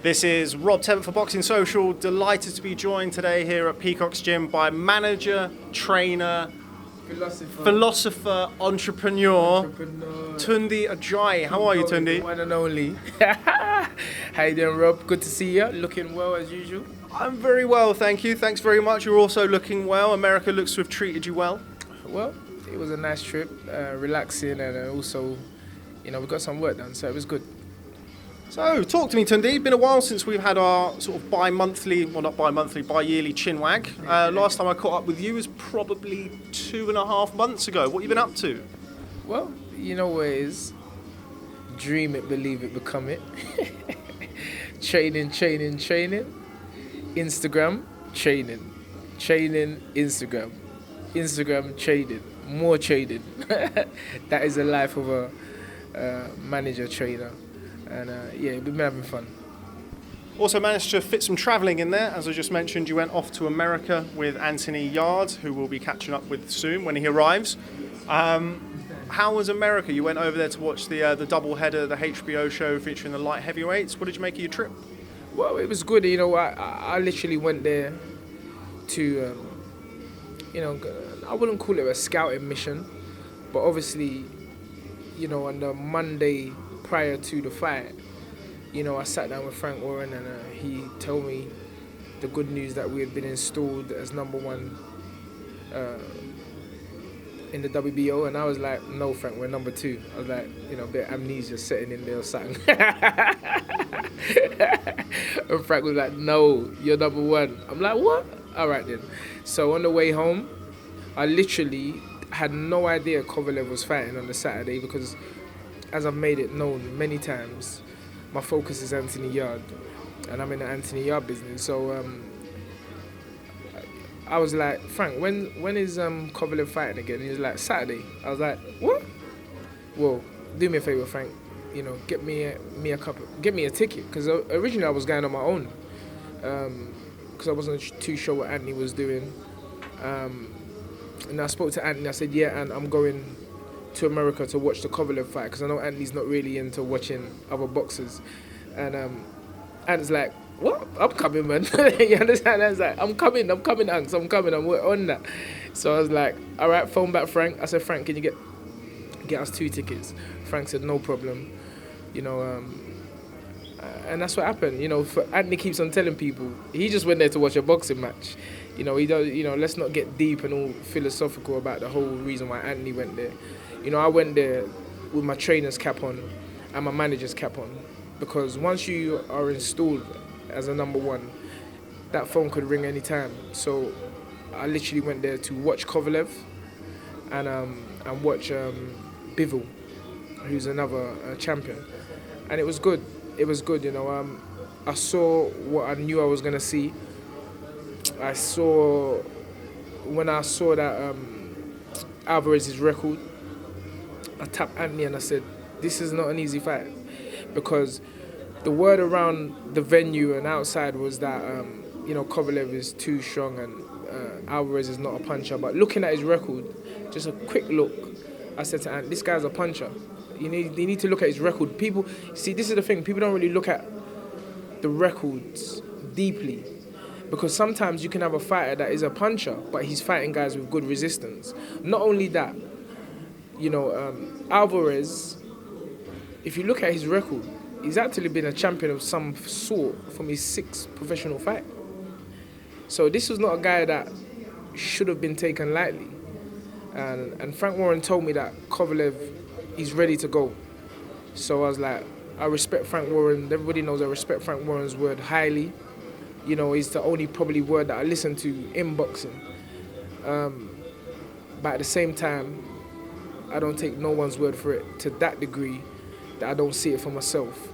This is Rob Tebbutt for Boxing Social. Delighted to be joined today here at Peacock's gym by manager, trainer, philosopher, entrepreneur, Tunde Ajayi. How are you, Tunde? One and only. How you doing, Rob? Good to see you. Looking well as usual. I'm very well, thank you. Thanks very much. You're also looking well. America looks to have treated you well. Well, it was a nice trip, relaxing, and also, we got some work done, so it was good. So, talk to me, Tunde. It's been a while since we've had our sort of bi-yearly chinwag. Last time I caught up with you was probably 2.5 months ago. What have you been up to? Well, you know what it is. Dream it, believe it, become it. Training. Instagram, training. Instagram, trading. More trading. That is the life of a manager, trainer. And we've been having fun. Also managed to fit some travelling in there. As I just mentioned, you went off to America with Anthony Yarde, who we'll be catching up with soon when he arrives. How was America? You went over there to watch the double header, the HBO show featuring the light heavyweights. What did you make of your trip? Well, it was good. I literally went there to, I wouldn't call it a scouting mission, but obviously, on the Monday prior to the fight, I sat down with Frank Warren and he told me the good news that we had been installed as number one in the WBO, and I was like, no, Frank, we're number two. I was like, a bit of amnesia setting in there or something. And Frank was like, no, you're number one. I'm like, what? All right then. So on the way home, I literally had no idea Kovalev was fighting on the Saturday because, as I've made it known many times, my focus is Anthony Yarde, and I'm in the Anthony Yarde business. So I was like, Frank, when is Kovalev fighting again? He was like, Saturday. I was like, what? Well, do me a favor, Frank. Get me a ticket, because originally I was going on my own, because I wasn't too sure what Anthony was doing. And I spoke to Anthony. I said, yeah, and I'm going to America to watch the Kovalev fight, because I know Anthony's not really into watching other boxers. And Anthony's like, what? I'm coming, man. You understand? I was like, I'm coming, Anks, I'm coming, I'm on that. So I was like, all right, phone back Frank. I said, Frank, can you get us 2 tickets? Frank said, no problem. And that's what happened. Anthony keeps on telling people, he just went there to watch a boxing match. He does, let's not get deep and all philosophical about the whole reason why Anthony went there. I went there with my trainer's cap on and my manager's cap on, because once you are installed as a number one, that phone could ring any time. So I literally went there to watch Kovalev and watch Bivol, who's another champion. And it was good. It was good, I saw what I knew I was going to see. When I saw that Alvarez's record, I tapped Anthony and I said, this is not an easy fight, because the word around the venue and outside was that Kovalev is too strong and Alvarez is not a puncher. But looking at his record, just a quick look, I said to Anthony, this guy's a puncher. You need to look at his record. People, see, this is the thing, people don't really look at the records deeply, because sometimes you can have a fighter that is a puncher, but he's fighting guys with good resistance. Not only that, Alvarez, if you look at his record, he's actually been a champion of some sort from his 6th professional fight. So this was not a guy that should have been taken lightly. And Frank Warren told me that Kovalev is ready to go. So I was like, I respect Frank Warren. Everybody knows I respect Frank Warren's word highly. He's the only probably word that I listen to in boxing. But at the same time, I don't take no one's word for it to that degree that I don't see it for myself.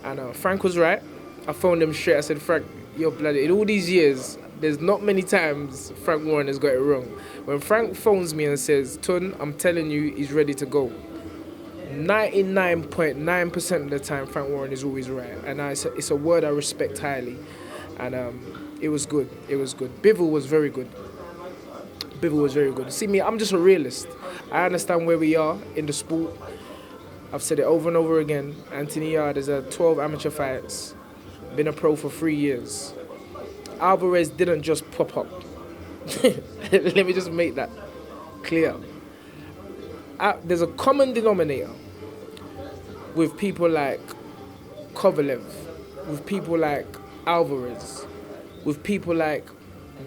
And Frank was right. I phoned him straight. I said, Frank, you're bloody. In all these years, there's not many times Frank Warren has got it wrong. When Frank phones me and says, Tun, I'm telling you, he's ready to go, 99.9% of the time, Frank Warren is always right. And it's a word I respect highly. And it was good. It was good. Bivol was very good. See me, I'm just a realist. I understand where we are in the sport. I've said it over and over again. Anthony Yarde is 12 amateur fights, been a pro for 3 years. Alvarez didn't just pop up. Let me just make that clear. There's a common denominator with people like Kovalev, with people like Alvarez, with people like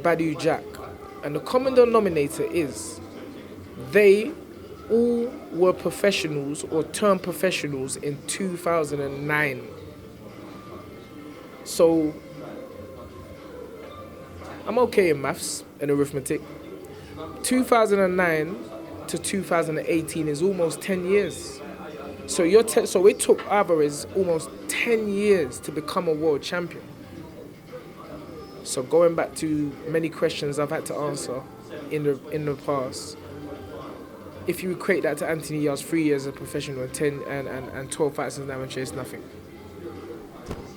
Badu Jack. And the common denominator is they all were professionals or turned professionals in 2009. So I'm okay in maths and arithmetic. 2009 to 2018 is almost 10 years. So so it took Alvarez almost 10 years to become a world champion. So going back to many questions I've had to answer in the past, if you equate that to Anthony Yarde's 3 years as a professional and 10 and 12 fights as an amateur, it's nothing.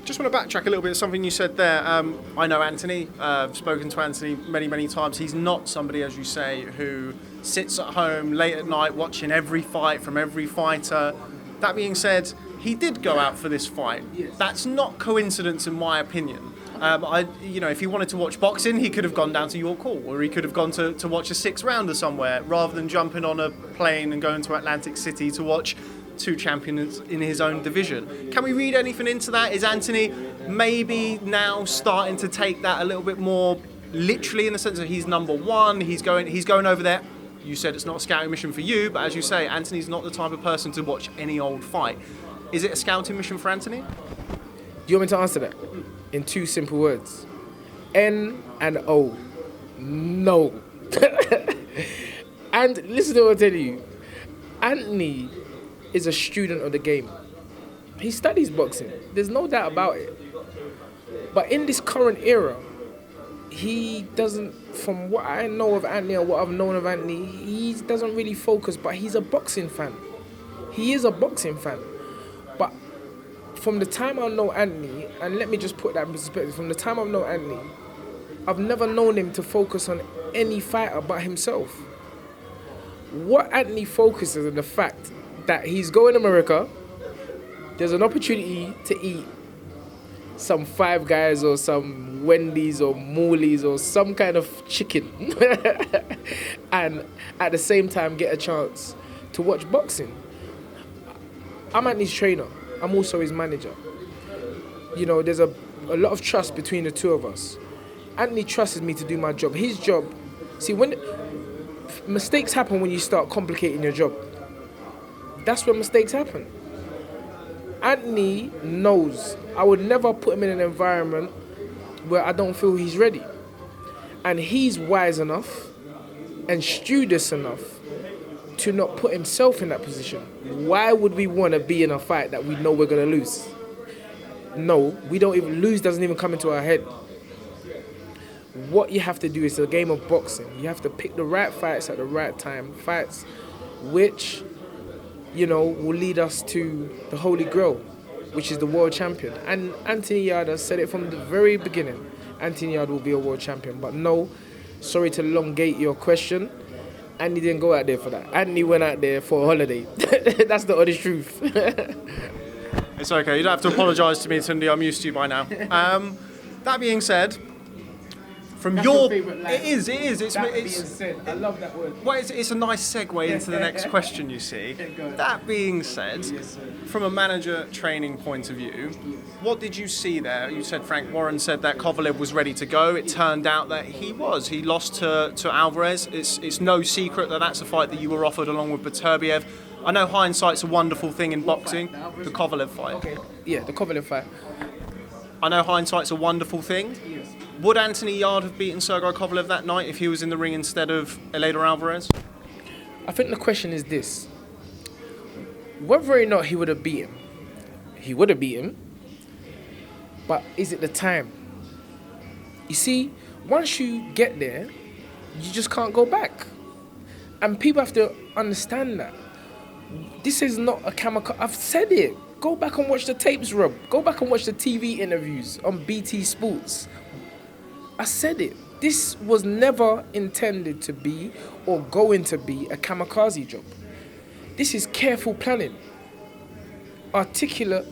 Just want to backtrack a little bit. Something you said there. I know Anthony. I've spoken to Anthony many times. He's not somebody, as you say, who sits at home late at night watching every fight from every fighter. That being said, he did go out for this fight. Yes. That's not coincidence, in my opinion. If he wanted to watch boxing, he could have gone down to York Hall, or he could have gone to watch a 6-rounder somewhere, rather than jumping on a plane and going to Atlantic City to watch 2 champions in his own division. Can we read anything into that? Is Anthony maybe now starting to take that a little bit more literally, in the sense that he's number one, he's going over there? You said it's not a scouting mission for you, but as you say, Anthony's not the type of person to watch any old fight. Is it a scouting mission for Anthony? Do you want me to answer that in 2 simple words? N and O. No. And listen to what I'm telling you. Anthony is a student of the game. He studies boxing. There's no doubt about it. But in this current era, he doesn't, from what I know of Anthony or what I've known of Anthony, he doesn't really focus, but he's a boxing fan. He is a boxing fan. But from the time I know Anthony, and let me just put that in perspective, from the time I've known Anthony, I've never known him to focus on any fighter but himself. What Anthony focuses on the fact that he's going to America, there's an opportunity to eat some Five Guys or some Wendy's or Mooley's or some kind of chicken and at the same time get a chance to watch boxing. I'm Anthony's trainer. I'm also his manager. You know, there's a lot of trust between the two of us. Anthony trusts me to do my job. His job, see, when mistakes happen when you start complicating your job. That's when mistakes happen. Anthony knows I would never put him in an environment where I don't feel he's ready. And he's wise enough and studious enough to not put himself in that position. Why would we want to be in a fight that we know we're going to lose? No, we don't even lose, doesn't even come into our head. What you have to do is a game of boxing. You have to pick the right fights at the right time. Fights which, you know, will lead us to the Holy Grail, which is the world champion. And Anthony Yarde said it from the very beginning. Anthony Yarde will be a world champion. But no, sorry to elongate your question. Anthony didn't go out there for that. Anthony went out there for a holiday. That's the honest truth. It's okay. You don't have to apologise to me, Tunde. I'm used to you by now. That being said, from That's your favourite line. It is. Being said, I love that word. Well, it's a nice segue into the next question, you see. That being said, from a manager training point of view, what did you see there? You said Frank Warren said that Kovalev was ready to go. It turned out that he was. He lost to Alvarez. It's no secret that that's a fight that you were offered along with Beterbiev. I know hindsight's a wonderful thing in boxing. The Kovalev fight. Okay. Yeah, the Kovalev fight. I know hindsight's a wonderful thing. Yes. Would Anthony Yarde have beaten Sergei Kovalev that night if he was in the ring instead of Eleider Alvarez? I think the question is this. Whether or not he would have beat him, he would have beat him, but is it the time? You see, once you get there, you just can't go back. And people have to understand that. This is not a kamikaze. I've said it. Go back and watch the tapes, Rob. Go back and watch the TV interviews on BT Sports. I said it. This was never intended to be or going to be a kamikaze job. This is careful planning, articulate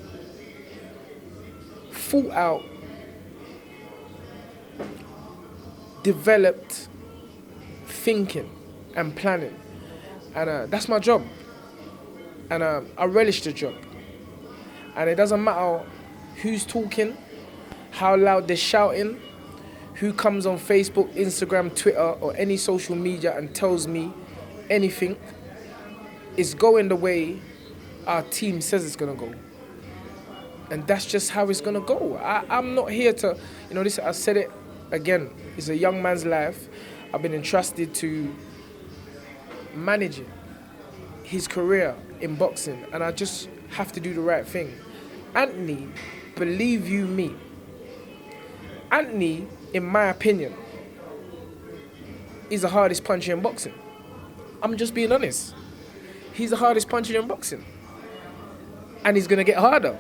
thought out, developed thinking and planning. And that's my job. And I relish the job. And it doesn't matter who's talking, how loud they're shouting, who comes on Facebook, Instagram, Twitter, or any social media and tells me anything. It's going the way our team says it's going to go. And that's just how it's going to go. I'm not here to, this. I said it again, it's a young man's life. I've been entrusted to manage it, his career in boxing, and I just have to do the right thing. Anthony, believe you me, Anthony, in my opinion, is the hardest puncher in boxing. I'm just being honest. He's the hardest puncher in boxing. And he's going to get harder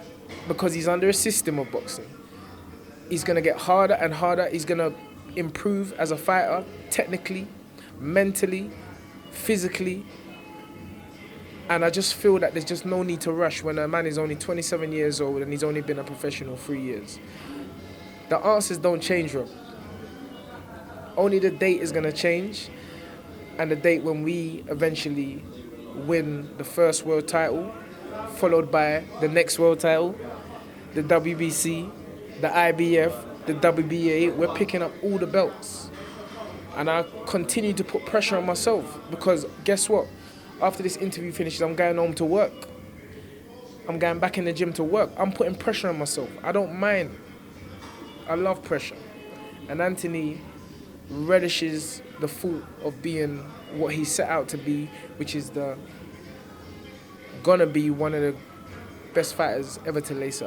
because he's under a system of boxing. He's going to get harder and harder. He's going to improve as a fighter, technically, mentally, physically. And I just feel that there's just no need to rush when a man is only 27 years old and he's only been a professional 3 years. The answers don't change, Rob. Only the date is going to change, and the date when we eventually win the first world title, followed by the next world title, the WBC, the IBF, the WBA. We're picking up all the belts. And I continue to put pressure on myself because guess what? After this interview finishes, I'm going home to work. I'm going back in the gym to work. I'm putting pressure on myself. I don't mind. I love pressure. And Anthony relishes the thought of being what he set out to be, which is gonna be one of the best fighters ever to lace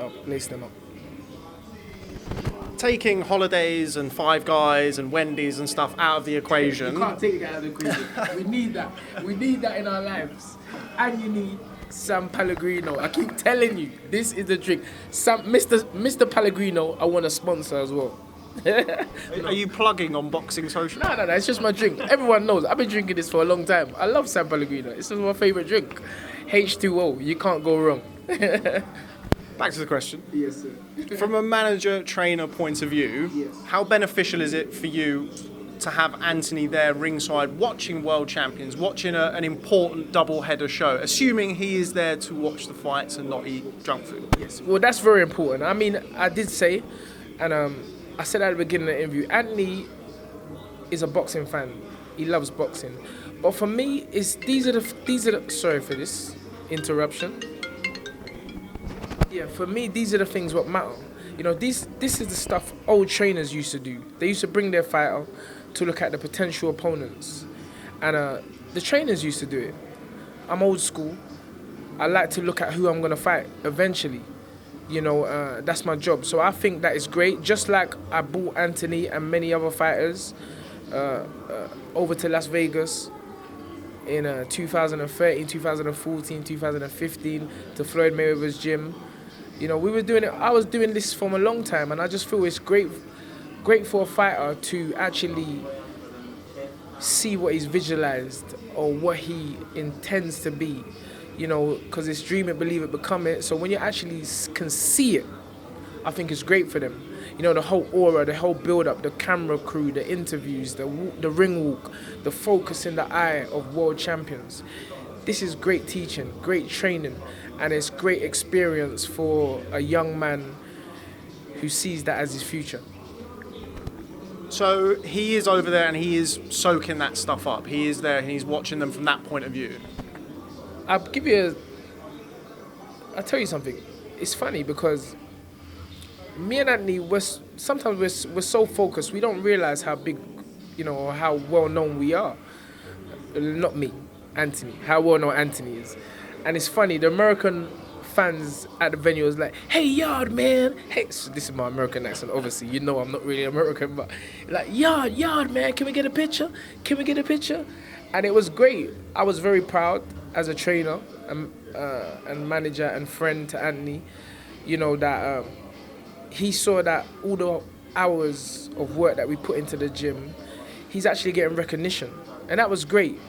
them up. Taking holidays and Five Guys and Wendy's and stuff out of the equation. You can't take that out of the equation. We need that. We need that in our lives. And you need San Pellegrino. I keep telling you, this is the drink. Mr. Pellegrino, I want to sponsor as well. Are you plugging on Boxing Social? No, it's just my drink. Everyone knows. I've been drinking this for a long time. I love San Pellegrino. This is my favourite drink. H2O, you can't go wrong. Back to the question. Yes, sir. From a manager-trainer point of view, yes, how beneficial is it for you to have Anthony there ringside watching world champions, watching an important double-header show, assuming he is there to watch the fights and not eat junk food? Yes, well, that's very important. I mean, I did say, and I said at the beginning of the interview, Anthony is a boxing fan. He loves boxing. But for me, these are the sorry for this interruption. Yeah, for me, these are the things what matter. This is the stuff old trainers used to do. They used to bring their fighter to look at the potential opponents. And the trainers used to do it. I'm old school. I like to look at who I'm going to fight eventually. That's my job. So I think that is great. Just like I brought Anthony and many other fighters over to Las Vegas in 2013, 2014, 2015 to Floyd Mayweather's gym. We were doing it. I was doing this for a long time, and I just feel it's great for a fighter to actually see what he's visualized or what he intends to be. Because it's dream it, believe it, become it. So when you actually can see it, I think it's great for them. The whole aura, the whole build-up, the camera crew, the interviews, the ring walk, the focus in the eye of world champions. This is great teaching, great training, and it's great experience for a young man who sees that as his future. So he is over there and he is soaking that stuff up. He is there and he's watching them from that point of view. I'll tell you something. It's funny because me and Anthony, we're so focused, we don't realize how big, or how well known we are. Not me, Anthony, how well known Anthony is. And it's funny, the American fans at the venue was like, "Hey, Yard, man." Hey, so this is my American accent, obviously. I'm not really American, but like, Yard, man, can we get a picture? Can we get a picture? And it was great. I was very proud as a trainer and manager and friend to Anthony, that he saw that all the hours of work that we put into the gym, he's actually getting recognition. And that was great.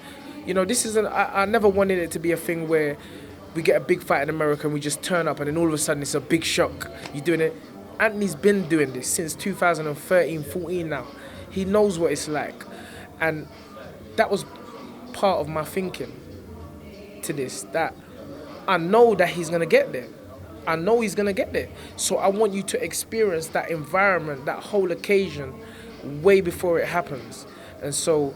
I never wanted it to be a thing where we get a big fight in America and we just turn up and then all of a sudden it's a big shock. You're doing it, Anthony's been doing this since 2013, 14 now. He knows what it's like. And that was part of my thinking to this, that I know that he's going to get there. I know he's going to get there. So I want you to experience that environment, that whole occasion, way before it happens. And so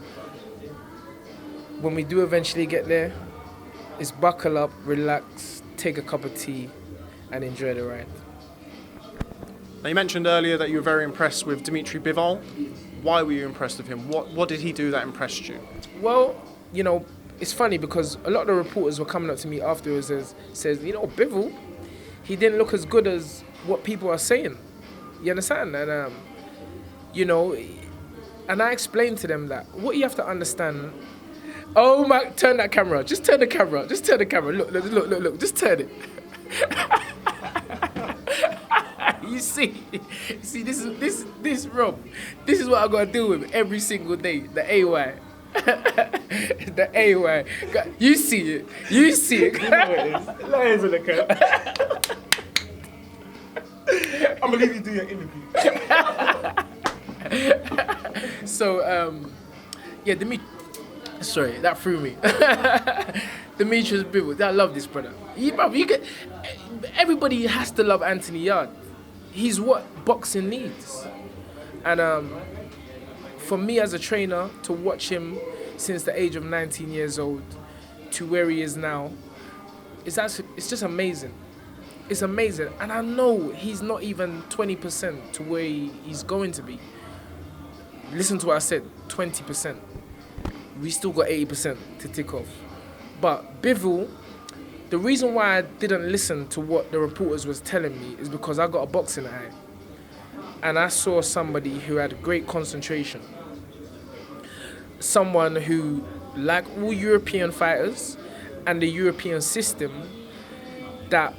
when we do eventually get there, it's buckle up, relax, take a cup of tea, and enjoy the ride. Now, you mentioned earlier that you were very impressed with Dmitry Bivol. Why were you impressed with him? What did he do that impressed you? Well, you know, it's funny because a lot of the reporters were coming up to me afterwards and says, you know, Bivol, he didn't look as good as what people are saying. You understand? And, you know, and I explained to them that what you have to understand. Oh my, turn that camera. Just turn the camera. Just turn the camera. Look. Just turn it. You see, this Rob, this is what I gotta deal with every single day. The AY. The AY. You see it. You see it. You know it is. Lions in the cup. I'm gonna leave you do your interview. So, yeah, sorry, that threw me. Demetrius Bivol, I love this brother. Everybody has to love Anthony Yarde. He's what boxing needs. And for me as a trainer, to watch him since the age of 19 years old to where he is now, it's just amazing. It's amazing. And I know he's not even 20% to where he's going to be. Listen to what I said, 20%. We still got 80% to tick off. But Bivol, the reason why I didn't listen to what the reporters was telling me is because I got a boxing eye. And I saw somebody who had great concentration. Someone who, like all European fighters and the European system, that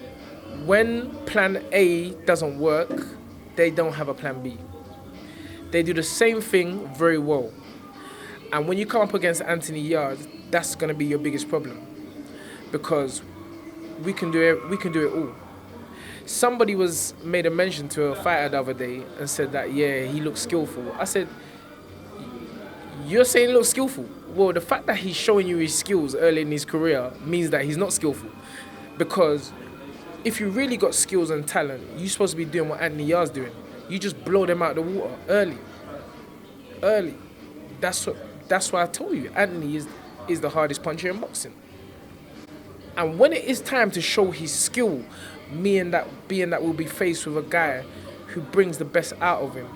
when plan A doesn't work, they don't have a plan B. They do the same thing very well. And when you come up against Anthony Yarde, that's going to be your biggest problem, because we can do it all. Somebody made a mention to a fighter the other day and said that, yeah, he looks skillful. I said, you're saying he looks skillful? Well, the fact that he's showing you his skills early in his career means that he's not skillful. Because if you really got skills and talent, you're supposed to be doing what Anthony Yarde's doing. You just blow them out of the water early. That's why I told you, Anthony is the hardest puncher in boxing. And when it is time to show his skill, being that we'll be faced with a guy who brings the best out of him,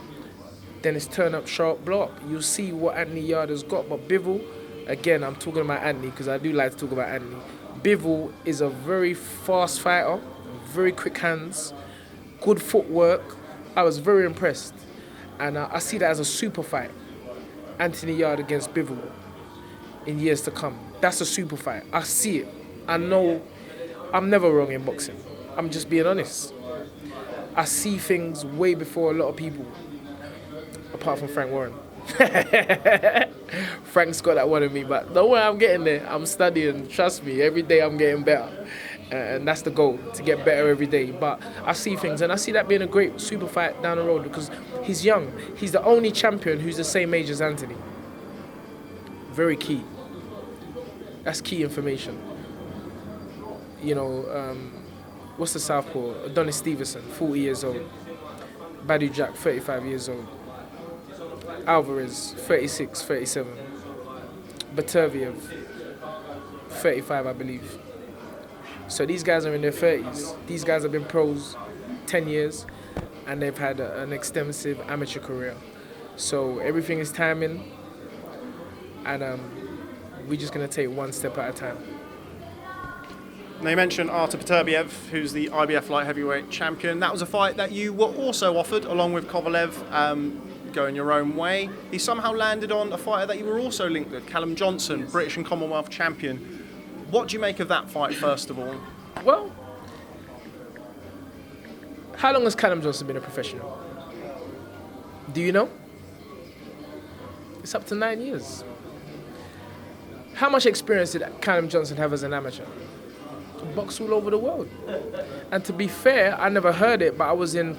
then it's turn up, sharp, blow up. You'll see what Anthony Yarde has got. But Bivol, again, I'm talking about Anthony because I do like to talk about Anthony. Bivol is a very fast fighter, very quick hands, good footwork. I was very impressed. And I see that as a super fight. Anthony Yarde against Bivol in years to come. That's a super fight. I see it. I know I'm never wrong in boxing. I'm just being honest. I see things way before a lot of people, apart from Frank Warren. Frank's got that one in me, but don't worry, I'm getting there. I'm studying. Trust me, every day I'm getting better. And that's the goal, to get better every day. But I see things, and I see that being a great super fight down the road because he's young. He's the only champion who's the same age as Anthony. Very key. That's key information. You know, what's the southpaw? Adonis Stevenson, 40 years old. Badu Jack, 35 years old. Alvarez, 36, 37. Baterviev, 35, I believe. So these guys are in their 30s. These guys have been pros 10 years, and they've had an extensive amateur career. So everything is timing, and we're just going to take one step at a time. Now you mentioned Artur Beterbiev, who's the IBF light heavyweight champion. That was a fight that you were also offered, along with Kovalev, going your own way. He somehow landed on a fighter that you were also linked with, Callum Johnson, yes. British and Commonwealth champion. What do you make of that fight, first of all? Well, how long has Callum Johnson been a professional? Do you know? It's up to 9 years. How much experience did Callum Johnson have as an amateur? Box all over the world. And to be fair, I never heard it, but I was in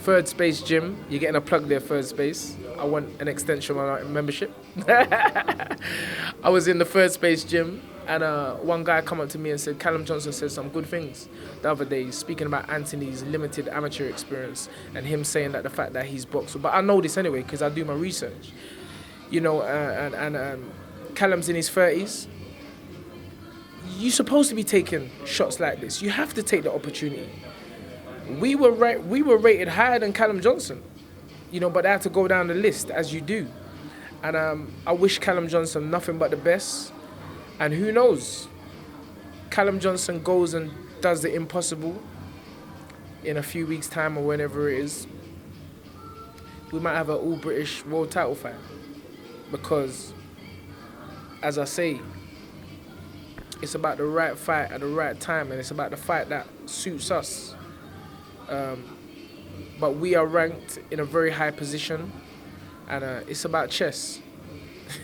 Third Space Gym. You're getting a plug there, Third Space. I want an extension on our membership. I was in the Third Space Gym, and one guy come up to me and said, Callum Johnson said some good things the other day, speaking about Anthony's limited amateur experience and him saying that the fact that he's boxed. But I know this anyway because I do my research. You know, and Callum's in his 30s. You're supposed to be taking shots like this. You have to take the opportunity. We were rated higher than Callum Johnson, you know, but I had to go down the list as you do. And I wish Callum Johnson nothing but the best. And who knows? Callum Johnson goes and does the impossible in a few weeks' time or whenever it is. We might have an all-British world title fight. Because, as I say, it's about the right fight at the right time, and it's about the fight that suits us. But we are ranked in a very high position, and it's about chess.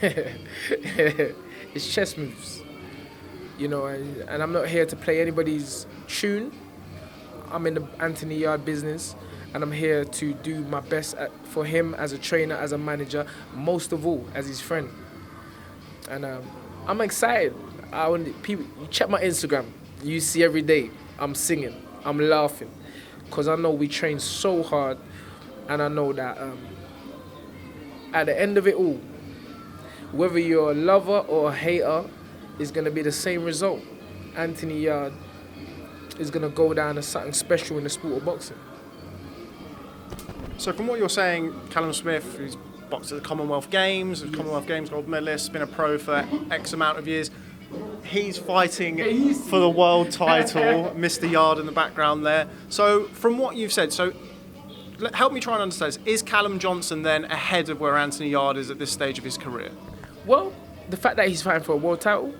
It's chess moves, you know, and I'm not here to play anybody's tune. I'm in the Anthony Yarde business, and I'm here to do my best for him as a trainer, as a manager, most of all as his friend. And I'm excited. People, you check my Instagram, you see every day I'm singing, I'm laughing, because I know we train so hard, and I know that at the end of it all, whether you're a lover or a hater, it's going to be the same result. Anthony Yarde is going to go down as something special in the sport of boxing. So from what you're saying, Callum Smith, who's boxed at the Commonwealth Games, Commonwealth Games gold medalist, been a pro for X amount of years, he's fighting for the world title, Mr. Yarde in the background there. So from what you've said, so help me try and understand this. Is Callum Johnson then ahead of where Anthony Yarde is at this stage of his career? Well, the fact that he's fighting for a world title,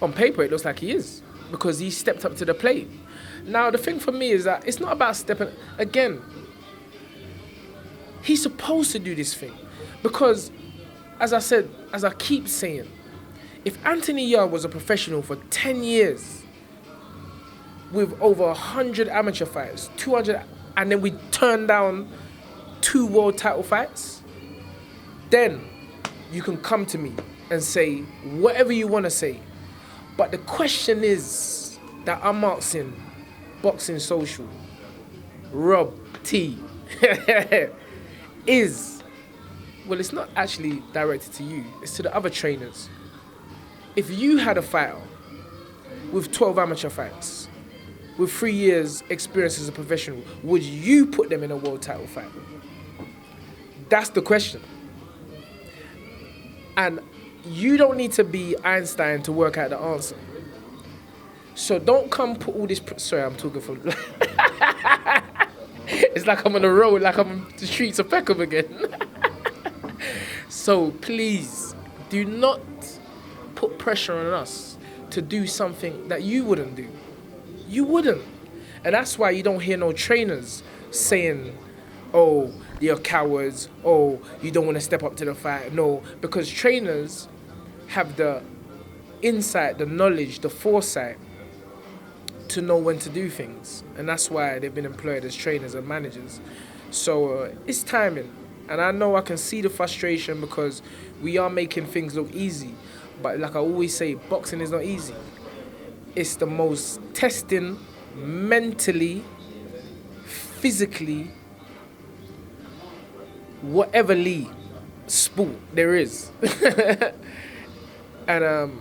on paper it looks like he is, because he stepped up to the plate. Now, the thing for me is that it's not about stepping... Again, he's supposed to do this thing, because, as I said, as I keep saying, if Anthony Yarde was a professional for 10 years, with over 100 amateur fights, 200, and then we turn down 2 world title fights, then you can come to me and say whatever you want to say. But the question is that I'm asking Boxing Social, Rob T, is, well, it's not actually directed to you, it's to the other trainers. If you had a fighter with 12 amateur fights, with 3 years experience as a professional, would you put them in a world title fight? That's the question. And you don't need to be Einstein to work out the answer. So don't come put all this... Sorry, I'm talking from... It's like I'm on the road, like I'm on the streets of Peckham again. So please, do not put pressure on us to do something that you wouldn't do. You wouldn't. And that's why you don't hear no trainers saying, oh, you're cowards, oh, you don't want to step up to the fight. No, because trainers have the insight, the knowledge, the foresight to know when to do things. And that's why they've been employed as trainers and managers. So it's timing. And I know I can see the frustration because we are making things look easy. But like I always say, boxing is not easy. It's the most testing mentally, physically, whatever sport there is. And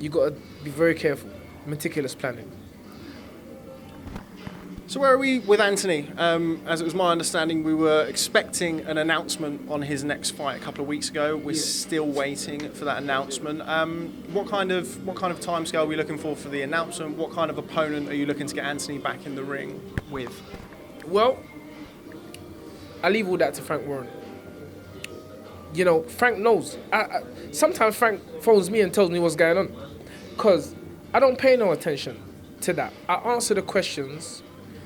you got to be very careful, meticulous planning. So where are we with Anthony? As it was my understanding, we were expecting an announcement on his next fight a couple of weeks ago. We're still waiting for that announcement. What kind of timescale are we looking for the announcement? What kind of opponent are you looking to get Anthony back in the ring with? Well, I leave all that to Frank Warren. You know, Frank knows. Sometimes Frank phones me and tells me what's going on, because I don't pay no attention to that. I answer the questions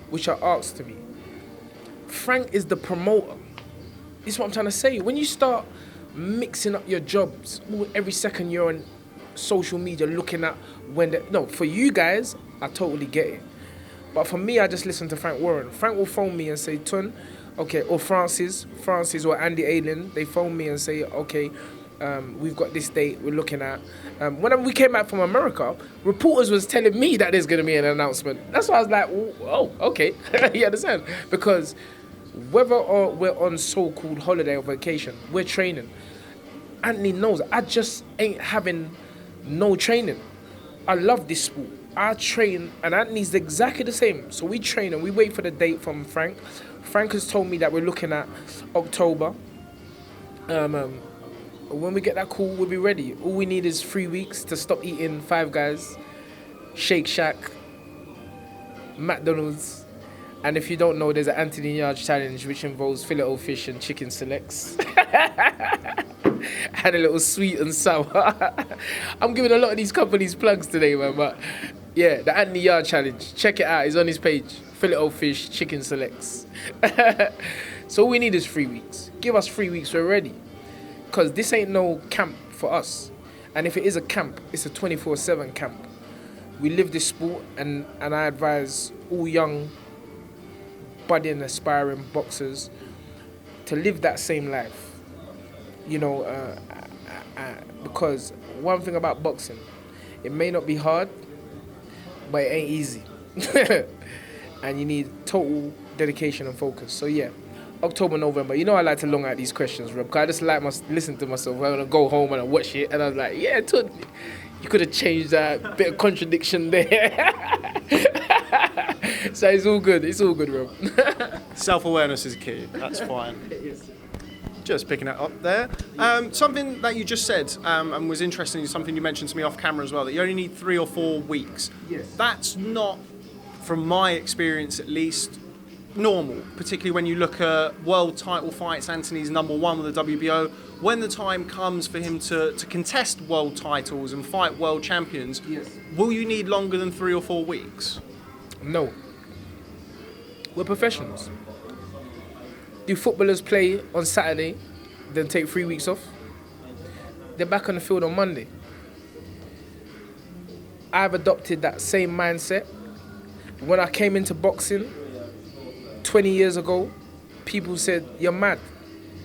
which are asked to me. Frank is the promoter. This is what I'm trying to say. When you start mixing up your jobs, every second you're on social media looking at for you guys, I totally get it. But for me, I just listen to Frank Warren. Frank will phone me and say, Tun, okay, or Francis or Andy Aylin, they phone me and say, okay, we've got this date we're looking at. When we came back from America, reporters was telling me that there's going to be an announcement. That's why I was like, oh, okay. You understand? Because whether or we're on so-called holiday or vacation, we're training. Anthony knows I just ain't having no training. I love this sport. I train, and Anthony's exactly the same. So we train and we wait for the date from Frank. Frank has told me that we're looking at October. When we get that call, we'll be ready. All we need is 3 weeks to stop eating Five Guys, Shake Shack, McDonald's. And if you don't know, there's an Anthony Yarde challenge which involves filet-o-fish and chicken selects. And a little sweet and sour. I'm giving a lot of these companies plugs today, man. But yeah, the Anthony Yarde challenge. Check it out. It's on his page. Filet-o-fish, chicken selects. So all we need is 3 weeks. Give us 3 weeks, we're ready. Because this ain't no camp for us. And if it is a camp, it's a 24/7 camp. We live this sport, and I advise all young, budding, aspiring boxers to live that same life. You know, because one thing about boxing, it may not be hard, but it ain't easy. And you need total dedication and focus. So yeah, October, November. You know I like to long out these questions, Rob, because I just like listen to myself. I want to go home and I watch it, and I was like, yeah, you could have changed that bit of contradiction there. So it's all good. It's all good, Rob. Self-awareness is key. That's fine. Just picking it up there. Something that you just said and was interesting, something you mentioned to me off camera as well, that you only need 3 or 4 weeks. Yes. That's not, from my experience at least, normal, particularly when you look at world title fights. Anthony's #1 with the WBO. When the time comes for him to contest world titles and fight world champions, yes, will you need longer than 3 or 4 weeks? No. We're professionals. Do footballers play on Saturday, then take 3 weeks off? They're back on the field on Monday. I've adopted that same mindset. When I came into boxing 20 years ago, people said, you're mad.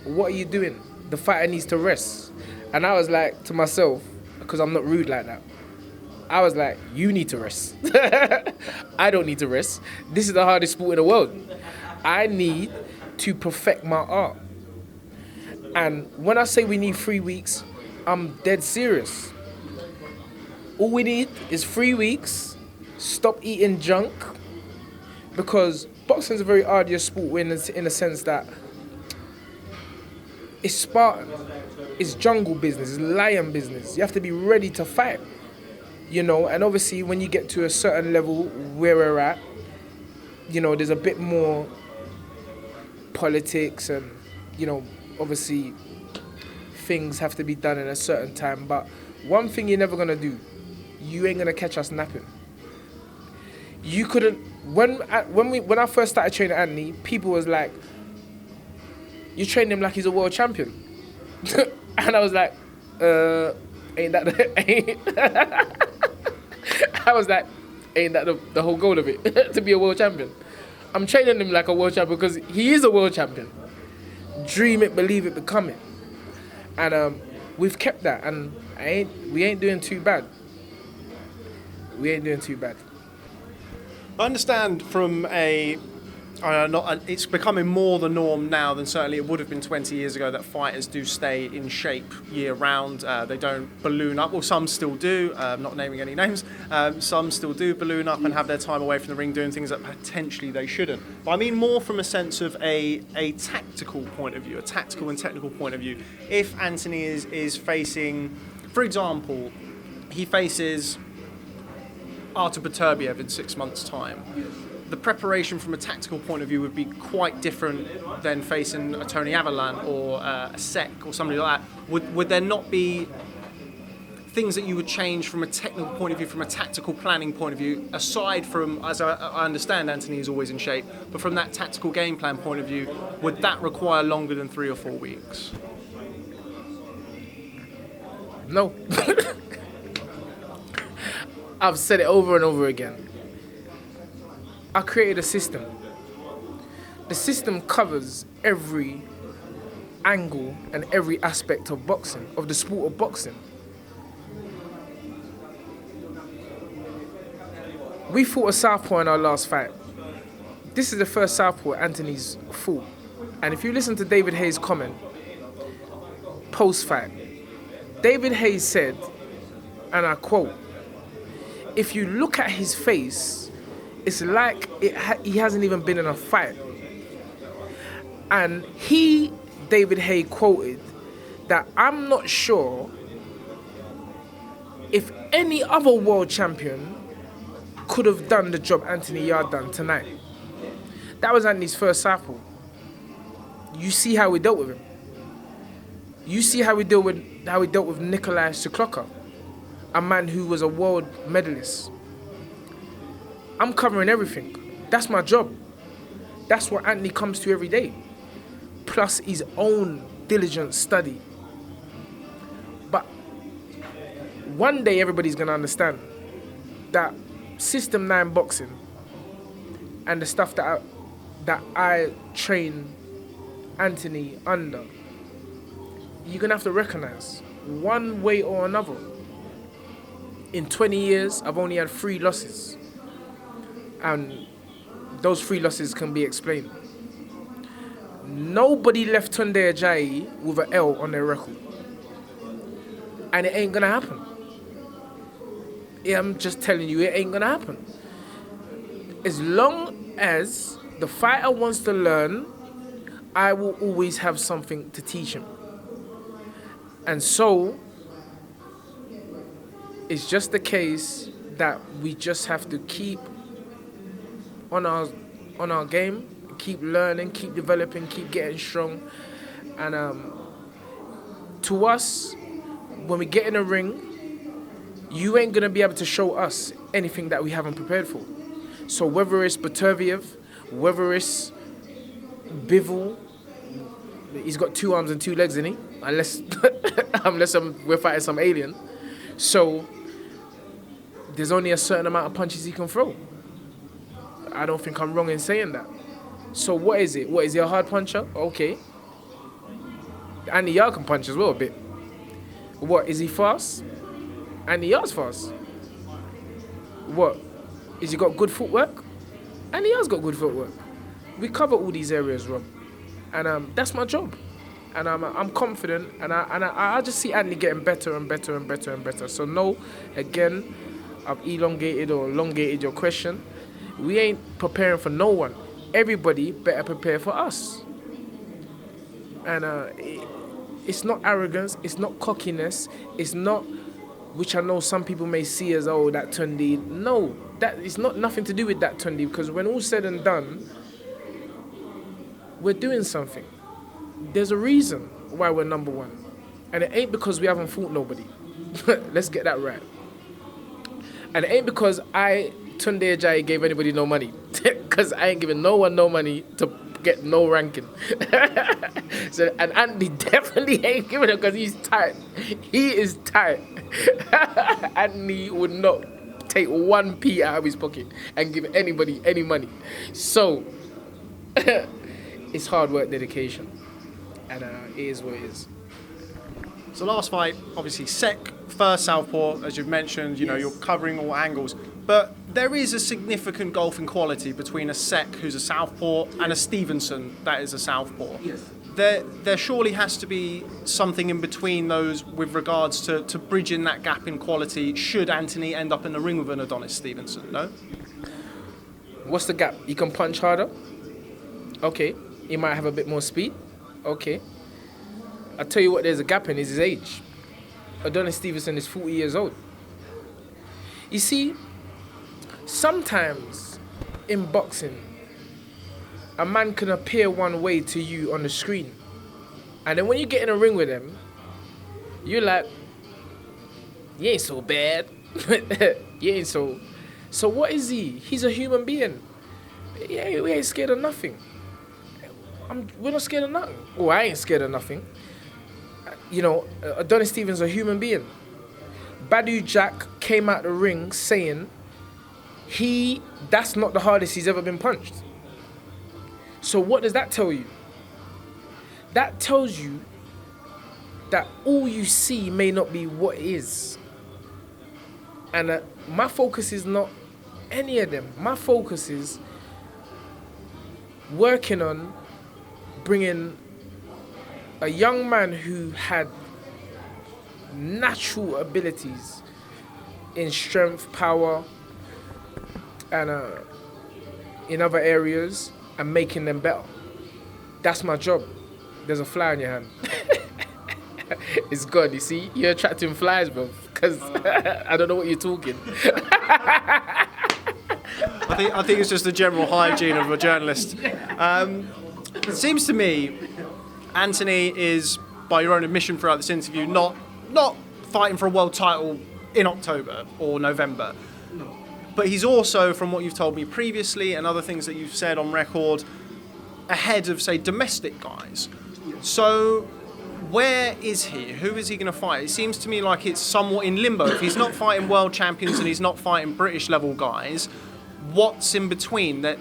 What are you doing? The fighter needs to rest. And I was like to myself, because I'm not rude like that, I was like, you need to rest. I don't need to rest. This is the hardest sport in the world. I need to perfect my art. And when I say we need 3 weeks, I'm dead serious. All we need is 3 weeks, stop eating junk, because boxing is a very arduous sport in a sense that it's Spartan, it's jungle business, it's lion business. You have to be ready to fight, you know. And obviously when you get to a certain level where we're at, you know, there's a bit more politics and, you know, obviously things have to be done in a certain time. But one thing you're never gonna do, you ain't gonna catch us napping. You couldn't. When I first started training Anthony, people was like, "You train him like he's a world champion," and I was like, "Ain't that I was like, "Ain't that the whole goal of it? To be a world champion?" I'm training him like a world champion because he is a world champion. Dream it, believe it, become it, and we've kept that, and we ain't doing too bad. We ain't doing too bad. I understand from it's becoming more the norm now than certainly it would have been 20 years ago, that fighters do stay in shape year round. They don't balloon up. Well, some still do, not naming any names. Some still do balloon up and have their time away from the ring doing things that potentially they shouldn't. But I mean more from a sense of a tactical point of view, a tactical and technical point of view. If Anthony is facing, for example, he faces Artur Beterbiev in 6 months' time, the preparation from a tactical point of view would be quite different than facing a Tony Averlan or a Sek or somebody like that. Would there not be things that you would change from a technical point of view, from a tactical planning point of view, aside from, as I understand Anthony is always in shape, but from that tactical game plan point of view, would that require longer than 3 or 4 weeks? No. I've said it over and over again. I created a system. The system covers every angle and every aspect of boxing, of the sport of boxing. We fought a southpaw in our last fight. This is the first southpaw Anthony's fought. And if you listen to David Hayes' comment, post-fight, David Hayes said, and I quote, "If you look at his face, it's like he hasn't even been in a fight." And David Hayes quoted that I'm not sure if any other world champion could have done the job Anthony Yarde done tonight. That was Anthony's first southpaw. You see how we dealt with him. You see how we dealt with Nikolai Sukloka, a man who was a world medalist. I'm covering everything. That's my job. That's what Anthony comes to every day. Plus his own diligent study. But one day everybody's going to understand that System 9 boxing and the stuff that I train Anthony under, you're going to have to recognize one way or another. In 20 years, I've only had 3 losses. And those 3 losses can be explained. Nobody left Tunde Ajayi with an L on their record. And it ain't going to happen. Yeah, I'm just telling you, it ain't going to happen. As long as the fighter wants to learn, I will always have something to teach him. And so, it's just the case that we just have to keep on our game, keep learning, keep developing, keep getting strong. And to us, when we get in a ring, you ain't going to be able to show us anything that we haven't prepared for. So whether it's Baturviev, whether it's Bivol, he's got 2 arms and 2 legs, isn't he? Unless we're fighting some alien. So there's only a certain amount of punches he can throw. I don't think I'm wrong in saying that. So what is it? What, is he a hard puncher? Okay. Andy Yarde can punch as well a bit. What, is he fast? Andy Yarde's fast. What? Is he got good footwork? Andy Yarde's got good footwork. We cover all these areas, Rob. And that's my job. And I'm confident, and I just see Anthony getting better and better and better and better. So no, again, I've elongated or elongated your question. We ain't preparing for no one. Everybody better prepare for us. And it's not arrogance, it's not cockiness, it's not, which I know some people may see as, oh, that Tunde. No, that is not nothing to do with that Tunde, because when all's said and done, we're doing something. There's a reason why we're number 1. And it ain't because we haven't fought nobody. Let's get that right. And it ain't because Tunde Ajayi, gave anybody no money. Because I ain't giving no one no money to get no ranking. So, and Andy definitely ain't giving it because he's tight. He is tight. Andy would not take 1p out of his pocket and give anybody any money. So, it's hard work, dedication. And it is what it is. So last fight, obviously Sek, first southpaw, as you've mentioned, you know, you're covering all angles. But there is a significant gulf in quality between a Sek, who's a southpaw, and a Stevenson, that is a southpaw. Yes. There surely has to be something in between those with regards to bridging that gap in quality should Anthony end up in the ring with an Adonis Stevenson, no? What's the gap? He can punch harder? Okay. He might have a bit more speed? Okay. I'll tell you what there's a gap in is his age. Adonis Stevenson is 40 years old. You see, sometimes in boxing, a man can appear one way to you on the screen. And then when you get in a ring with him, you're like, you ain't so bad. You ain't so... So what is he? He's a human being. Yeah, we ain't scared of nothing. We're not scared of nothing. Oh, I ain't scared of nothing. You know, Adonis Stevens is a human being. Badu Jack came out the ring saying That's not the hardest he's ever been punched. So what does that tell you? That tells you that all you see may not be what is. And my focus is not any of them. My focus is working on bringing a young man who had natural abilities in strength, power, and in other areas, and making them better. That's my job. There's a fly on your hand. It's good, you see? You're attracting flies, bro, because I don't know what you're talking. I think it's just the general hygiene of a journalist. It seems to me Anthony is, by your own admission throughout this interview, not fighting for a world title in October or November. No. But he's also, from what you've told me previously and other things that you've said on record, ahead of, say, domestic guys. So where is he? Who is he going to fight? It seems to me like it's somewhat in limbo. If he's not fighting world champions and he's not fighting British level guys, what's in between? That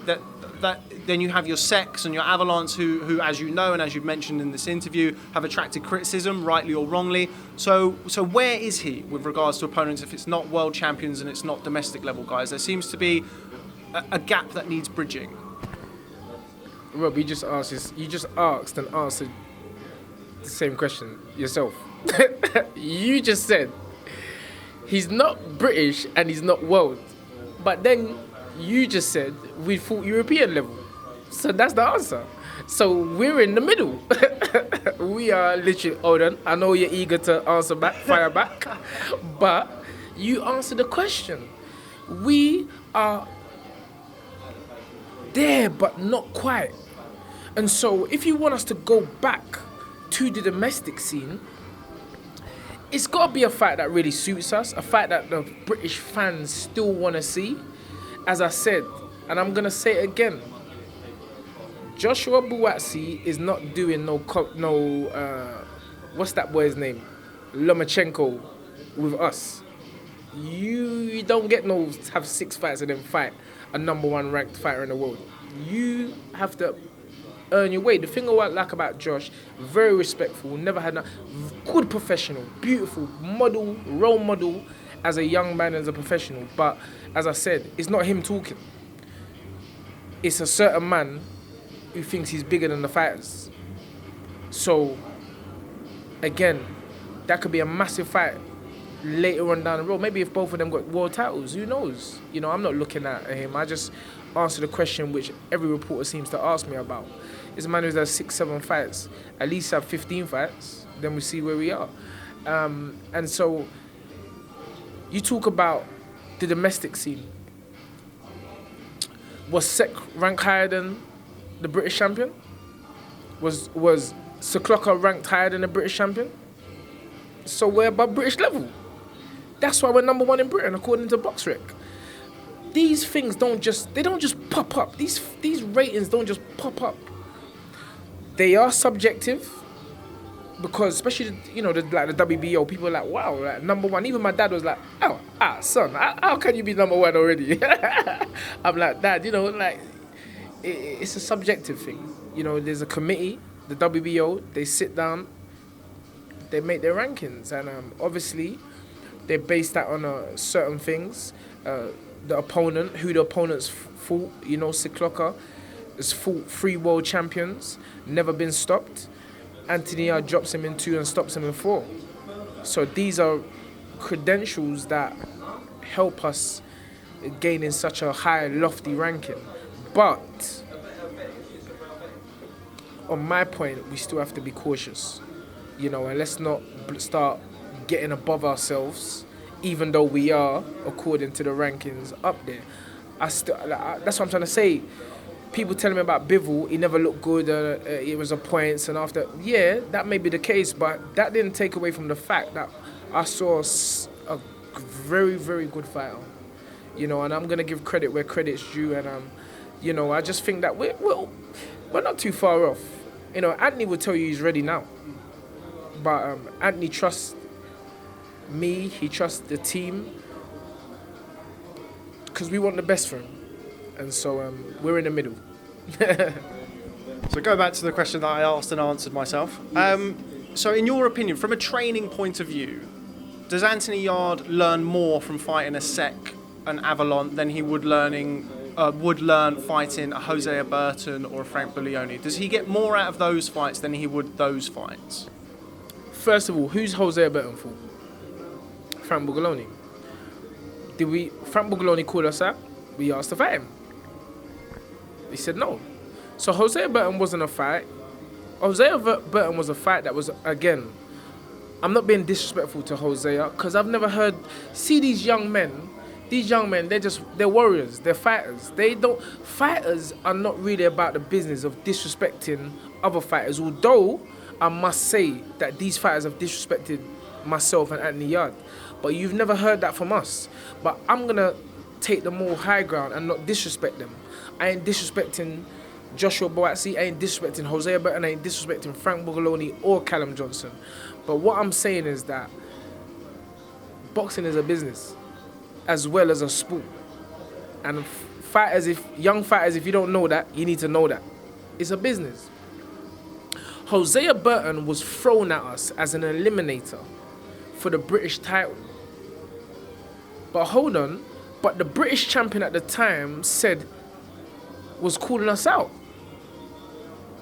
then you have your Sex and your Avalanche who, as you know and as you've mentioned in this interview, have attracted criticism, rightly or wrongly. So where is he with regards to opponents if it's not world champions and it's not domestic level guys? There seems to be a gap that needs bridging. Rob, you just asked and answered the same question yourself. You just said he's not British and he's not world. But then you just said we fought European level. So that's the answer. So we're in the middle. We are literally, hold on, I know you're eager to answer back, fire back, but you answered the question. We are there, but not quite. And so if you want us to go back to the domestic scene, it's got to be a fight that really suits us, a fight that the British fans still want to see. As I said, and I'm going to say it again, Joshua Buatsi is not doing what's that boy's name? Lomachenko with us. You don't get have 6 fights and then fight a number 1 ranked fighter in the world. You have to earn your way. The thing I like about Josh, very respectful, never had a good professional, beautiful model, role model as a young man, as a professional. But as I said, it's not him talking. It's a certain man who thinks he's bigger than the fighters. So, again, that could be a massive fight later on down the road. Maybe if both of them got world titles, who knows? You know, I'm not looking at him. I just answer the question which every reporter seems to ask me about. It's a man who's had 6-7 fights, at least have 15 fights, then we see where we are. And so, you talk about the domestic scene. Was Sek ranked higher than the British champion? Was Sikloka ranked higher than the British champion? So we're above British level. That's why we're number 1 in Britain, according to BoxRec. These things don't just pop up. These ratings don't just pop up. They are subjective, because especially the WBO, people are like, wow, like, number 1. Even my dad was like, son, how can you be number 1 already? I'm like, Dad, it's a subjective thing. There's a committee, the WBO, they sit down, they make their rankings, and obviously they base that on certain things. The opponent, who the opponents fought. Sikloka has fought 3 world champions, never been stopped. Anthony Yarde drops him in 2 and stops him in 4. So these are credentials that help us gain in such a high, lofty ranking. But on my point, we still have to be cautious, and let's not start getting above ourselves, even though we are, according to the rankings, up there. That's what I'm trying to say. People telling me about Bivol, he never looked good, it was a points, and after, yeah, that may be the case, but that didn't take away from the fact that I saw a very, very good fighter, and I'm going to give credit where credit's due, and, I just think that we're not too far off. Anthony will tell you he's ready now, but Anthony trusts me, he trusts the team, Because we want the best for him. And so we're in the middle. So go back to the question that I asked and answered myself. So in your opinion, from a training point of view, does Anthony Yarde learn more from fighting a Sec and Avalon than he would learn fighting a Jose Burton or a Frank Buglioni? Does he get more out of those fights than he would those fights? First of all, who's Jose Burton for? Frank Buglioni. Frank Buglioni called us out? We asked to fight him. He said no. So Jose Burton wasn't a fight. Jose Burton was a fight that was, again, I'm not being disrespectful to Hosea, because I've never heard, see these young men, they're warriors, they're fighters. Fighters are not really about the business of disrespecting other fighters, although I must say that these fighters have disrespected myself and Anthony Yarde. But you've never heard that from us. But I'm going to take the more high ground and not disrespect them. I ain't disrespecting Joshua Boatsi, I ain't disrespecting Jose Burton, I ain't disrespecting Frank Buglioni or Callum Johnson. But what I'm saying is that boxing is a business as well as a sport. And young fighters, if you don't know that, you need to know that. It's a business. Jose Burton was thrown at us as an eliminator for the British title. But hold on, but the British champion at the time was calling us out.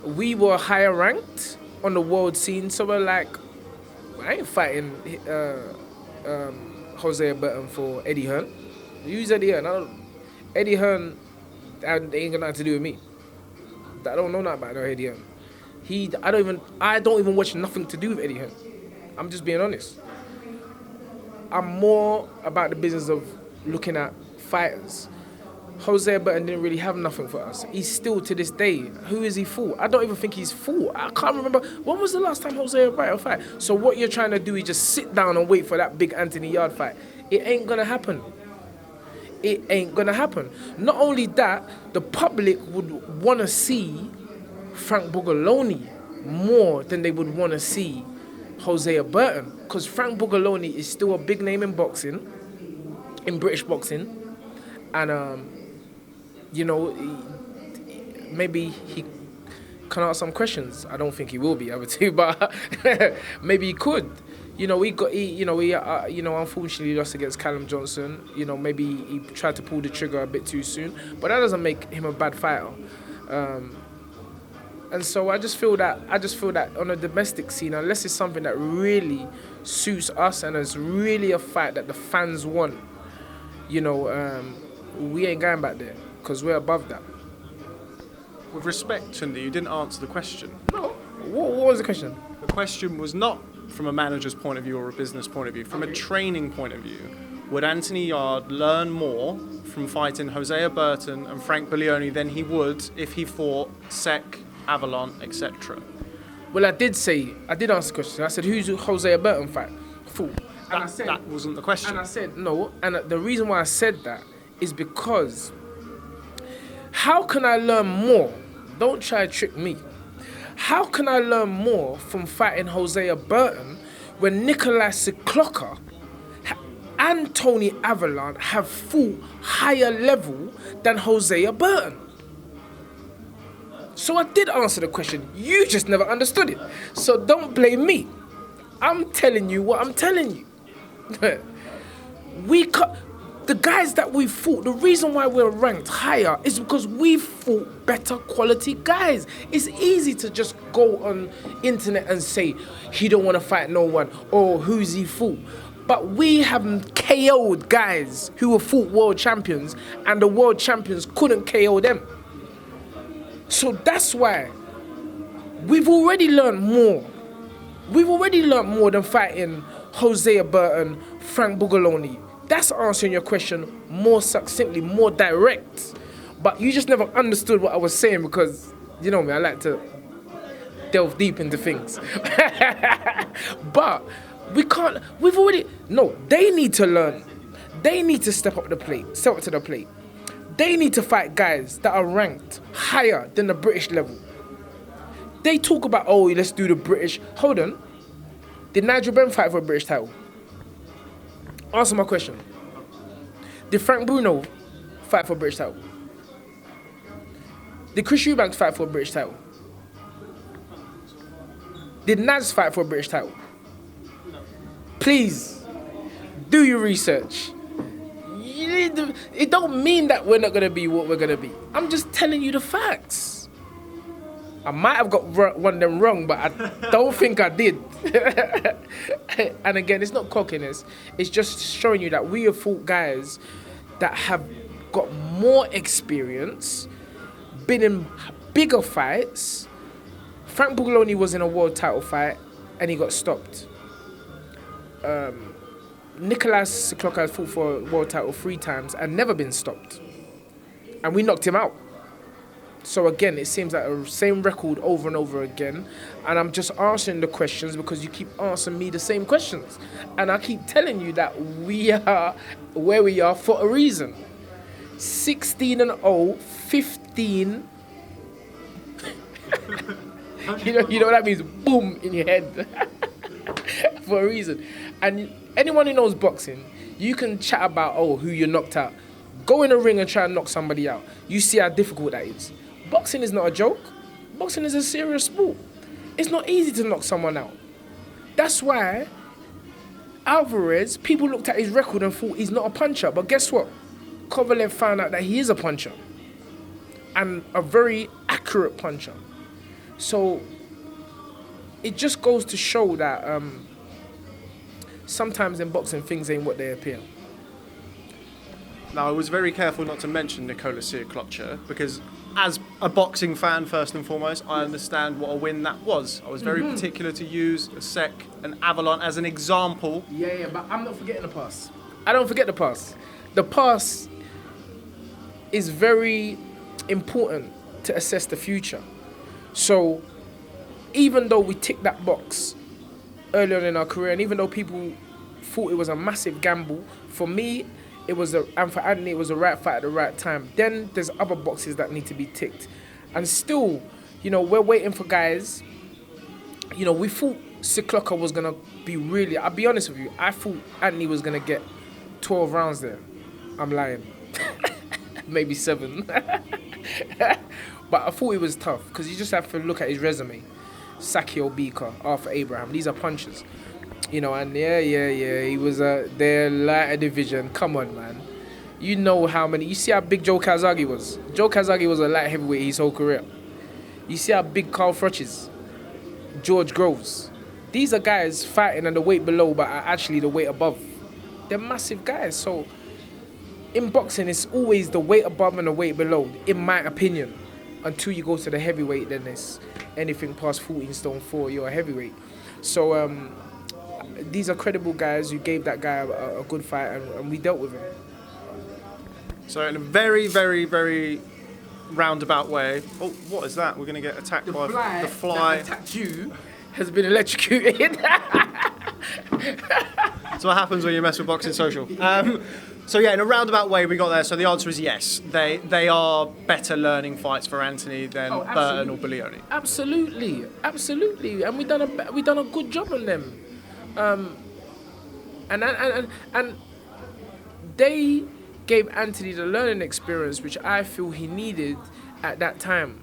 We were higher ranked on the world scene, so we're like, I ain't fighting Jose Burton for Eddie Hearn. Who's Eddie Hearn? Eddie Hearn ain't got nothing to do with me. I don't know nothing about Eddie Hearn. I don't even watch nothing to do with Eddie Hearn. I'm just being honest. I'm more about the business of looking at fighters. Jose Burton didn't really have nothing for us. He's still, to this day, who is he for? I don't even think he's for. I can't remember. When was the last time Jose Burton fight? So what you're trying to do is just sit down and wait for that big Anthony Yarde fight. It ain't going to happen. It ain't going to happen. Not only that, the public would want to see Frank Buglioni more than they would want to see Jose Burton. Because Frank Buglioni is still a big name in boxing, in British boxing. And, maybe he can ask some questions. I don't think he will be able to, but maybe he could. Unfortunately lost against Callum Johnson. Maybe he tried to pull the trigger a bit too soon, but that doesn't make him a bad fighter. And so I just feel that on a domestic scene, unless it's something that really suits us and is really a fight that the fans want, we ain't going back there because we're above that. With respect, Tunde, you didn't answer the question. No. What was the question? The question was not from a manager's point of view or a business point of view. From a training point of view, would Anthony Yarde learn more from fighting Jose Burton and Frank Buglioni than he would if he fought Sec, Avalon, etc.? Well, I did answer the question. I said, who's Jose Burton fight? That wasn't the question. And I said, no. And the reason why I said that is because how can I learn more? Don't try to trick me. How can I learn more from fighting Jose Burton when Nikolai Sikloka and Tony Avalon have fought higher level than Jose Burton? So I did answer the question. You just never understood it. So don't blame me. I'm telling you what I'm telling you. The guys that we fought, the reason why we're ranked higher is because we fought better quality guys. It's easy to just go on internet and say, he don't want to fight no one, or who's he fought. But we have KO'd guys who were fought world champions, and the world champions couldn't KO them. So that's why we've already learned more. We've already learned more than fighting Jose Burton, Frank Buglioni. That's answering your question more succinctly, more direct. But you just never understood what I was saying because, you know me, I like to delve deep into things. But they need to learn. They need to step up to the plate. They need to fight guys that are ranked higher than the British level. They talk about, let's do the British. Hold on. Did Nigel Benn fight for a British title? Answer my question. Did Frank Bruno fight for a British title? Did Chris Eubanks fight for a British title? Did Naz fight for a British title? Please, do your research. It don't mean that we're not going to be what we're going to be. I'm just telling you the facts. I might have got one of them wrong, but I don't think I did. And again, it's not cockiness. It's just showing you that we have fought guys that have got more experience, been in bigger fights. Frank Buglioni was in a world title fight and he got stopped. Nicolas Clocker has fought for a world title 3 times and never been stopped. And we knocked him out. So again, it seems like the same record over and over again. And I'm just answering the questions because you keep asking me the same questions. And I keep telling you that we are where we are for a reason. 16-0, 15. You know what that means? Boom in your head. For a reason. And anyone who knows boxing, you can chat about, who you knocked out. Go in a ring and try and knock somebody out. You see how difficult that is. Boxing is not a joke. Boxing is a serious sport. It's not easy to knock someone out. That's why Alvarez, people looked at his record and thought he's not a puncher. But guess what? Kovalev found out that he is a puncher. And a very accurate puncher. So it just goes to show that sometimes in boxing things ain't what they appear. Now, I was very careful not to mention Nicolas Clocker because as a boxing fan, first and foremost, I understand what a win that was. I was very particular to use a Sec and Avalon as an example. Yeah, but I'm not forgetting the past. I don't forget the past. The past is very important to assess the future. So even though we ticked that box earlier in our career, and even though people thought it was a massive gamble, for me, and for Anthony, it was the right fight at the right time. Then there's other boxes that need to be ticked. And still, we're waiting for guys. We thought Clocker was going to be really... I'll be honest with you. I thought Anthony was going to get 12 rounds there. I'm lying. Maybe 7. But I thought it was tough because you just have to look at his resume. Sakio Bika, Arthur Abraham. These are punchers. And he was their lighter division. Come on, man. You know how many... You see how big Joe Kazagi was? Joe Kazagi was a light heavyweight his whole career. You see how big Carl Froch is? George Groves. These are guys fighting at the weight below, but are actually the weight above. They're massive guys. So, in boxing, it's always the weight above and the weight below, in my opinion. Until you go to the heavyweight, then it's anything past 14 stone 4, you're a heavyweight. So, these are credible guys who gave that guy a good fight, and we dealt with him. So in a very, very, very roundabout way... Oh, what is that? We're going to get attacked by the fly. That attacked you has been electrocuted. That's what happens when you mess with Boxing Social. So in a roundabout way we got there. So the answer is yes. They are better learning fights for Anthony than Burton or Buglioni. Absolutely. And we done a good job on them. And they gave Anthony the learning experience which I feel he needed at that time.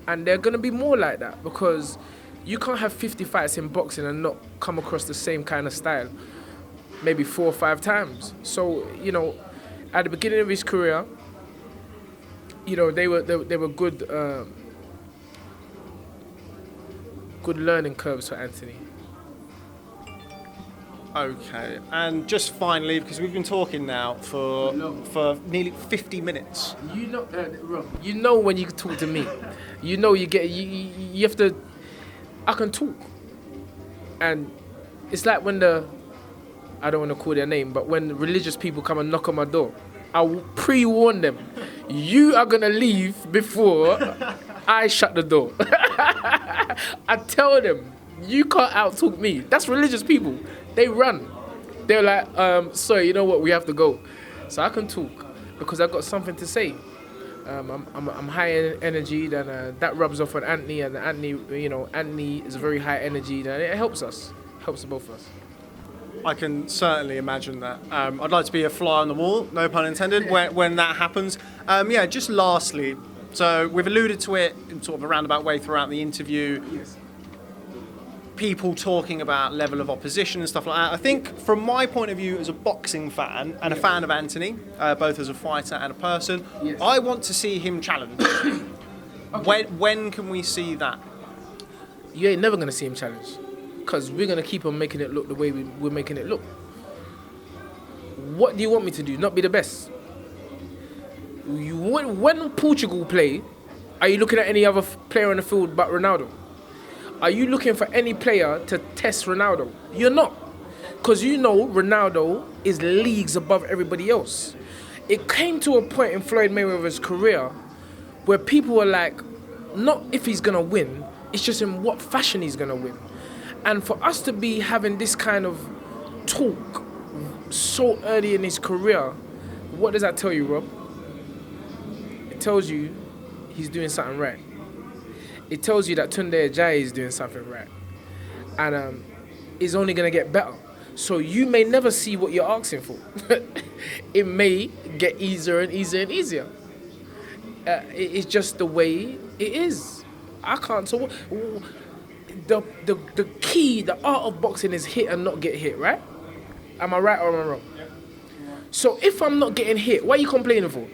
And they're going to be more like that because you can't have 50 fights in boxing and not come across the same kind of style maybe 4 or 5 times. So, at the beginning of his career, they were good good learning curves for Anthony. Okay, and just finally, because we've been talking now for nearly 50 minutes. Rob, when you talk to me, you have to. I can talk, and it's like when I don't want to call their name, but when religious people come and knock on my door, I will pre-warn them. You are gonna leave before I shut the door. I tell them, you can't out-talk me. That's religious people. They run. They're like, sorry, you know what? We have to go. So I can talk because I've got something to say. I'm high energy, then that rubs off on Anthony, and Anthony is very high energy, and it helps us. Helps both of us. I can certainly imagine that. I'd like to be a fly on the wall, no pun intended, when that happens. Just lastly, so we've alluded to it in sort of a roundabout way throughout the interview. Yes. People talking about level of opposition and stuff like that. I think from my point of view as a boxing fan and a fan of Anthony, both as a fighter and a person, Yes. I want to see him challenge. Okay. When can we see that? You ain't never going to see him challenge. Because we're going to keep on making it look the way we're making it look. What do you want me to do? Not be the best? When Portugal play, are you looking at any other player on the field but Ronaldo? Are you looking for any player to test Ronaldo? You're not. Because you know Ronaldo is leagues above everybody else. It came to a point in Floyd Mayweather's career where people were like, not if he's going to win, it's just in what fashion he's going to win. And for us to be having this kind of talk so early in his career, what does that tell you, Rob? It tells you he's doing something right. It tells you that Tunde Ajayi is doing something right. And it's only going to get better. So you may never see what you're asking for. It may get easier and easier and easier. It's just the way it is. I can't. So the key, the art of boxing is hit and not get hit, right? Am I right or am I wrong? Yeah. So if I'm not getting hit, what are you complaining for?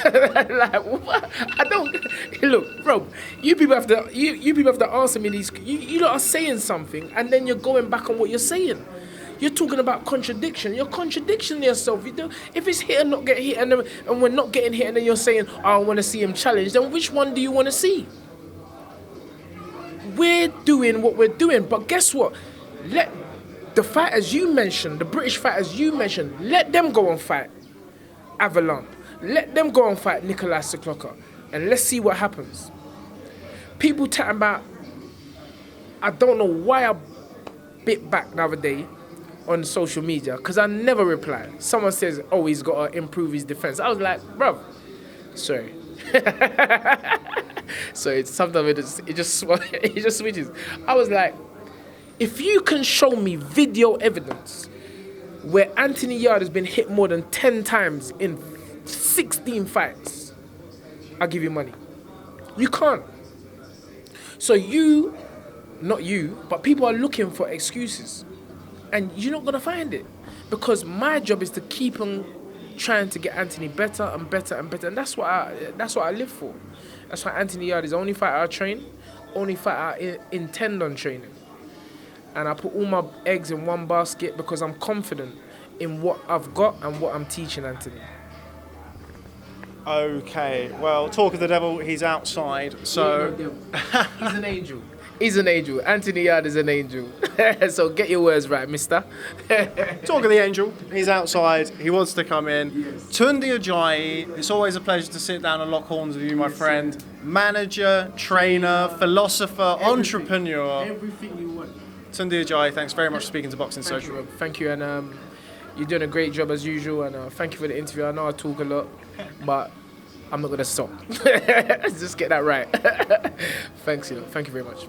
Like, what? I don't look, bro. You people have to answer me these. You lot are saying something, and then you're going back on what you're saying. You're talking about contradiction. You're contradicting yourself. If it's hit and not get hit, and we're not getting hit, and then you're saying, oh, I want to see him challenge. Then which one do you want to see? We're doing what we're doing, but guess what? Let the fighters you mentioned, the British fighters you mentioned, let them go and fight Avalon. Let them go and fight Nikolai Cicloka, and let's see what happens. People talking about, I don't know why I bit back the other day on social media, because I never reply. Someone says, oh, he's got to improve his defense. I was like, bro, sorry. So sometimes it just switches. I was like, if you can show me video evidence where Anthony Yarde has been hit more than 10 times in 16 fights, I'll give you money. You can't. So not you, but people are looking for excuses. And you're not going to find it. Because my job is to keep on trying to get Anthony better and better and better. And that's what I live for. That's why Anthony Yarde is the only fighter I train, only fighter I intend on training. And I put all my eggs in one basket because I'm confident in what I've got and what I'm teaching Anthony. Okay, well, talk of the devil, he's outside, so... He's an angel. He's an angel. Anthony Yarde is an angel. So get your words right, mister. Talk of the angel, he's outside, he wants to come in. Yes. Tunde Ajayi, it's always a pleasure to sit down and lock horns with you, my friend. Manager, trainer, philosopher, entrepreneur. Everything you want. Tunde Ajayi, thanks very much for speaking to Boxing Social. Thank you, and you're doing a great job as usual, and thank you for the interview. I know I talk a lot, but I'm not going to stop. Just get that right. Thanks, Thank you very much.